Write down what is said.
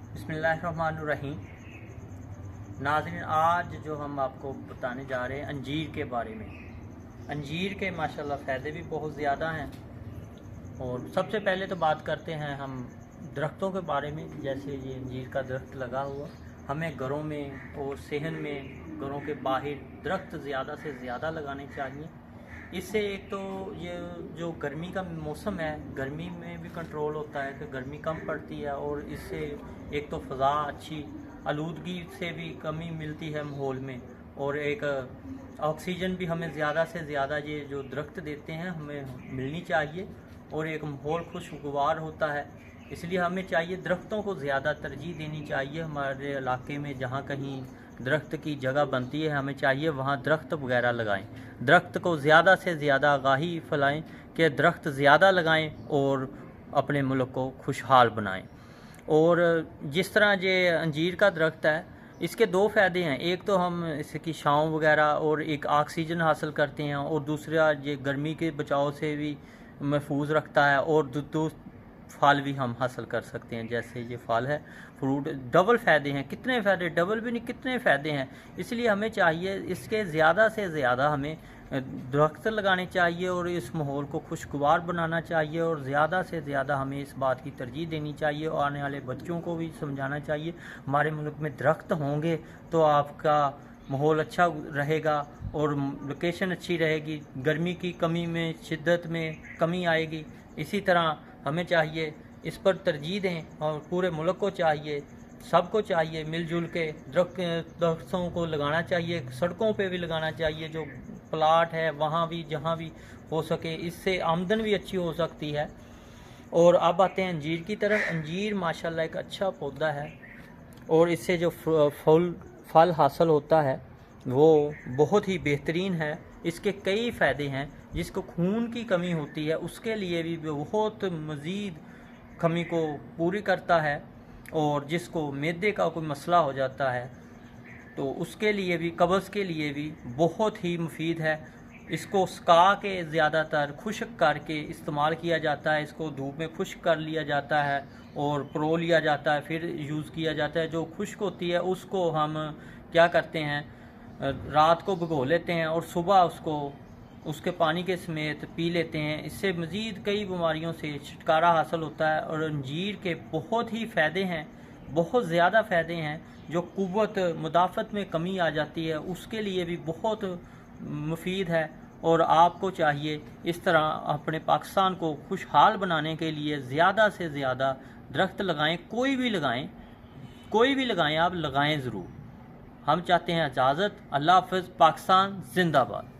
बिस्मिल्लाहिर्रहमानिर्रहीम। नाज़रीन, आज जो हम आपको बताने जा रहे हैं अंजीर के बारे में। अंजीर के माशाल्लाह फ़ायदे भी बहुत ज़्यादा हैं। और सबसे पहले तो बात करते हैं हम दरख्तों के बारे में। जैसे ये अंजीर का दरख्त लगा हुआ, हमें घरों में और सहन में, घरों के बाहर दरख्त ज़्यादा से ज़्यादा लगाने चाहिए। इससे एक तो ये जो गर्मी का मौसम है, गर्मी में भी कंट्रोल होता है कि गर्मी कम पड़ती है, और इससे एक तो फ़ज़ा अच्छी, आलूदगी से भी कमी मिलती है माहौल में, और एक ऑक्सीजन भी हमें ज़्यादा से ज़्यादा ये जो दरख्त देते हैं हमें मिलनी चाहिए, और एक माहौल खुशगवार होता है। इसलिए हमें चाहिए दरख्तों को ज़्यादा तरजीह देनी चाहिए। हमारे इलाके में जहाँ कहीं दरख्त की जगह बनती है, हमें चाहिए वहाँ दरख्त वगैरह लगाएं। दरख्त को ज़्यादा से ज़्यादा आगाही फैलाएं कि दरख्त ज़्यादा लगाएं और अपने मुल्क को खुशहाल बनाएं। और जिस तरह ये अंजीर का दरख्त है, इसके दो फ़ायदे हैं। एक तो हम इसकी छाँव वगैरह और एक ऑक्सीजन हासिल करते हैं, और दूसरा ये गर्मी के बचाव से भी महफूज रखता है, और फल भी हम हासिल कर सकते हैं। जैसे ये फल है, फ्रूट, डबल फ़ायदे हैं। कितने फ़ायदे, डबल भी नहीं, कितने फ़ायदे हैं। इसलिए हमें चाहिए इसके ज़्यादा से ज़्यादा हमें दरख्त लगाने चाहिए, और इस माहौल को खुशगवार बनाना चाहिए, और ज़्यादा से ज़्यादा हमें इस बात की तरजीह देनी चाहिए, और आने वाले बच्चों को भी समझाना चाहिए। हमारे मुल्क में दरख्त होंगे तो आपका माहौल अच्छा रहेगा और लोकेशन अच्छी रहेगी, गर्मी की कमी में, शिद्दत में कमी आएगी। इसी तरह हमें चाहिए इस पर तरजीह दें, और पूरे मुल्क को चाहिए, सबको चाहिए मिलजुल के दरख्तों को लगाना चाहिए। सड़कों पे भी लगाना चाहिए, जो प्लाट है वहाँ भी, जहाँ भी हो सके। इससे आमदन भी अच्छी हो सकती है। और अब आते हैं अंजीर की तरफ। अंजीर माशाल्लाह एक अच्छा पौधा है, और इससे जो फल हासिल होता है वो बहुत ही बेहतरीन है। इसके कई फ़ायदे हैं। जिसको खून की कमी होती है उसके लिए भी बहुत मज़ीद कमी को पूरी करता है, और जिसको मैदे का कोई मसला हो जाता है तो उसके लिए भी, कब्ज़ के लिए भी बहुत ही मुफीद है। इसको सुखा के ज़्यादातर खुश्क करके इस्तेमाल किया जाता है। इसको धूप में खुश्क कर लिया जाता है और परो लिया जाता है, फिर यूज़ किया जाता है। जो खुश्क होती है उसको हम क्या करते हैं, रात को भिगो लेते हैं और सुबह उसको उसके पानी के समेत पी लेते हैं। इससे मज़ीद कई बीमारियों से छुटकारा हासिल होता है। और अंजीर के बहुत ही फ़ायदे हैं, बहुत ज़्यादा फ़ायदे हैं। जो क़ुव्वत मुदाफ़त में कमी आ जाती है उसके लिए भी बहुत मुफीद है। और आपको चाहिए इस तरह अपने पाकिस्तान को खुशहाल बनाने के लिए ज़्यादा से ज़्यादा दरख्त लगाएं। कोई भी लगाएं, कोई भी लगाएं, आप लगाएं ज़रूर। हम चाहते हैं इजाज़त। अल्लाह हाफ़िज़। पाकिस्तान जिंदाबाद।